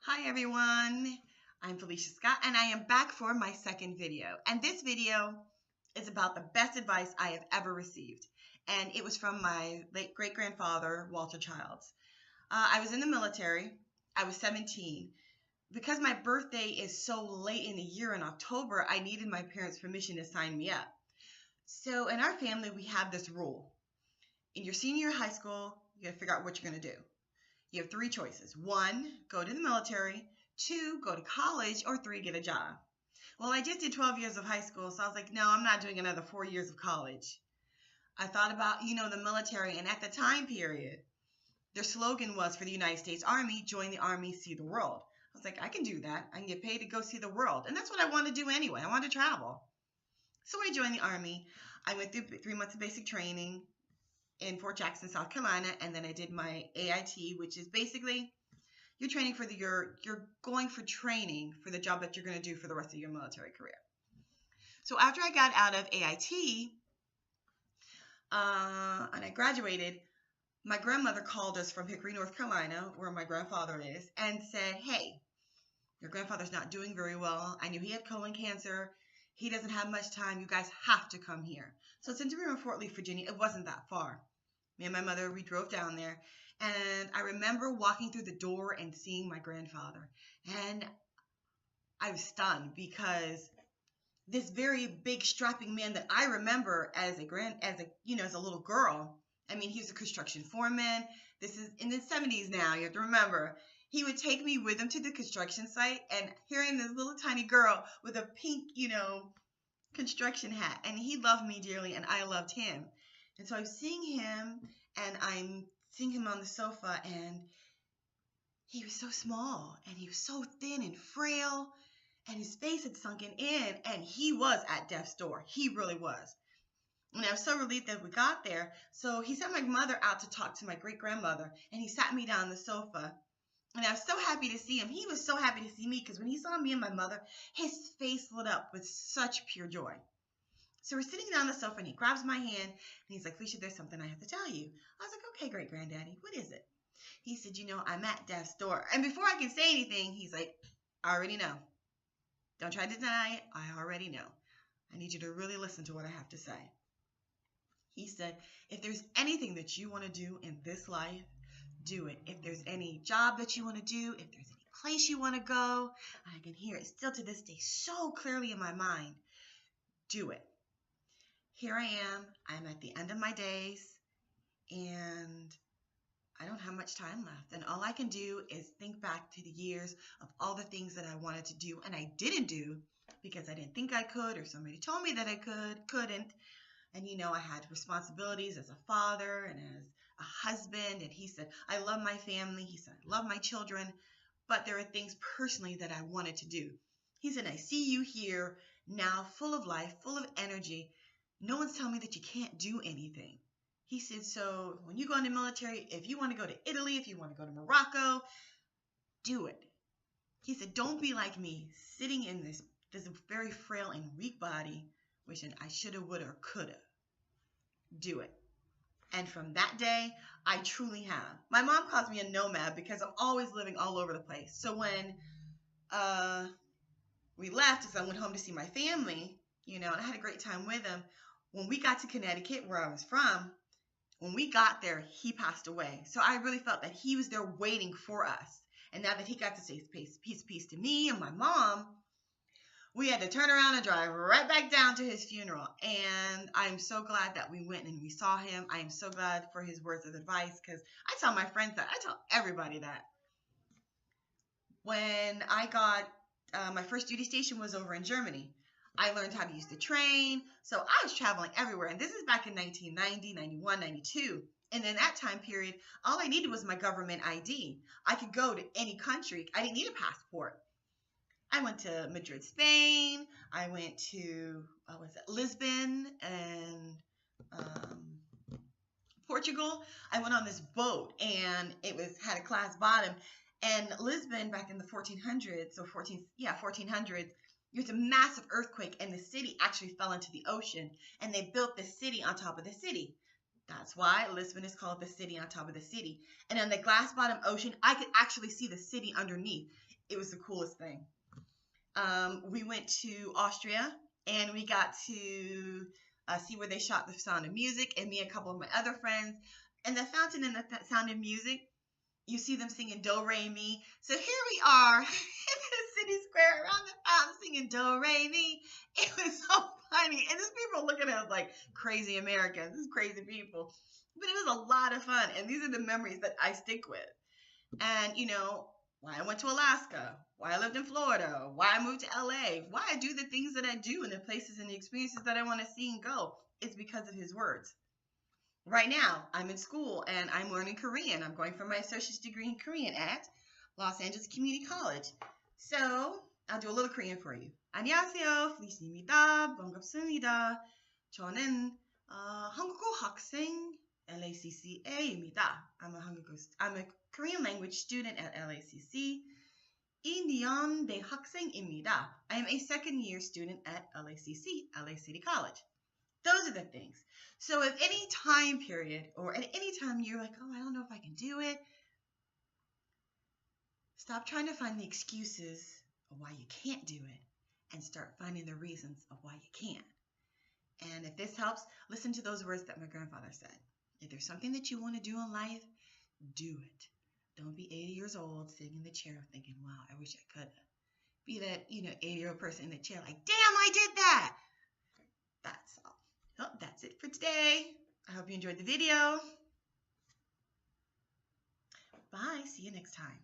Hi everyone, I'm Felecia Scott and I am back for my second video. And this video is about the best advice I have ever received. And it was from my late great-grandfather, Walter Childs. I was in the military. I was 17. Because my birthday is so late in the year in October, I needed my parents' permission to sign me up. So in our family, we have this rule. In your senior year of high school, you gotta figure out what you're gonna do. You have three choices. 1, go to the military. 2, go to college. Or 3, get a job. Well, I just did 12 years of high school, so I was like, no, I'm not doing another 4 years of college. I thought about, the military, and at the time period, their slogan was for the United States Army, join the Army, see the world. I was like, I can do that. I can get paid to go see the world. And that's what I want to do anyway. I want to travel. So I joined the Army. I went through 3 months of basic training in Fort Jackson, South Carolina, and then I did my AIT, which is basically you're training for you're going for training for the job that you're going to do for the rest of your military career. So after I got out of AIT and I graduated, my grandmother called us from Hickory, North Carolina, where my grandfather is, and said, hey, your grandfather's not doing very well. I knew he had colon cancer. He doesn't have much time. You guys have to come here. So since we were in Fort Lee, Virginia, it wasn't that far. Me and my mother, we drove down there, and I remember walking through the door and seeing my grandfather, and I was stunned because this very big, strapping man that I remember as a little girl. I mean, he was a construction foreman. This is in the 70s now. You have to remember. He would take me with him to the construction site, and hearing this little tiny girl with a pink, construction hat, and he loved me dearly, and I loved him. And so I'm seeing him, and I'm seeing him on the sofa, and he was so small, and he was so thin and frail, and his face had sunken in, and he was at death's door. He really was. And I was so relieved that we got there. So he sent my mother out to talk to my great-grandmother, and he sat me down on the sofa. And I was so happy to see him. He was so happy to see me, because when he saw me and my mother, his face lit up with such pure joy. So we're sitting down on the sofa, and he grabs my hand, and he's like, Felecia, there's something I have to tell you. I was like, okay, great-granddaddy, what is it? He said, I'm at death's door. And before I can say anything, he's like, I already know. Don't try to deny it. I already know. I need you to really listen to what I have to say. He said, if there's anything that you want to do in this life, do it. If there's any job that you want to do, if there's any place you want to go, I can hear it still to this day so clearly in my mind, do it. Here I am. I'm at the end of my days, and I don't have much time left. And all I can do is think back to the years of all the things that I wanted to do and I didn't do because I didn't think I could, or somebody told me that I couldn't. And I had responsibilities as a father and as a husband. And he said, I love my family. He said, I love my children. But there are things personally that I wanted to do. He said, I see you here now, full of life, full of energy. No one's telling me that you can't do anything. He said, so when you go in the military, if you want to go to Italy, if you want to go to Morocco, do it. He said, don't be like me, sitting in this very frail and weak body, wishing I shoulda, woulda, or coulda. Do it. And from that day, I truly have. My mom calls me a nomad because I'm always living all over the place. So when we left, as I went home to see my family, and I had a great time with them, when we got to Connecticut, where I was from, when we got there, he passed away. So I really felt that he was there waiting for us. And now that he got to say peace to me and my mom, we had to turn around and drive right back down to his funeral. And I'm so glad that we went and we saw him. I am so glad for his words of advice, because I tell my friends that. I tell everybody that. When I got my first duty station was over in Germany. I learned how to use the train. So I was traveling everywhere. And this is back in 1990, 91, 92. And in that time period, all I needed was my government ID. I could go to any country. I didn't need a passport. I went to Madrid, Spain. I went to, Lisbon and Portugal. I went on this boat, and it had a glass bottom. And Lisbon, back in the 1400s, 1400s, there was a massive earthquake, and the city actually fell into the ocean, and they built the city on top of the city. That's why Lisbon is called the city on top of the city. And on the glass bottom ocean, I could actually see the city underneath. It was the coolest thing. We went to Austria and we got to see where they shot The Sound of Music, and me and a couple of my other friends. And the fountain and the Sound of Music, you see them singing Do Re Mi. So here we are in the city square around the fountain singing Do Re Mi. It was so funny. And these people looking at us like crazy Americans. These crazy people. But it was a lot of fun. And these are the memories that I stick with. And, you know, why I went to Alaska, why I lived in Florida, why I moved to LA, why I do the things that I do and the places and the experiences that I want to see and go. It's because of his words. Right now, I'm in school and I'm learning Korean. I'm going for my associate's degree in Korean at Los Angeles Community College. So, I'll do a little Korean for you. 안녕하세요. Felicia입니다. 반갑습니다. 저는 한국어 학생 LACCA입니다. I'm a Korean language student at LACC. 2년 대학생입니다. I am a second year student at LACC, LA City College. Those are the things. So if any time period or at any time you're like, oh, I don't know if I can do it, stop trying to find the excuses of why you can't do it and start finding the reasons of why you can. And if this helps, listen to those words that my grandfather said. If there's something that you want to do in life, do it. Don't be 80 years old sitting in the chair thinking, wow, I wish I could. Be that, 80-year-old person in the chair like, damn, I did that. That's all. Well, that's it for today. I hope you enjoyed the video. Bye. See you next time.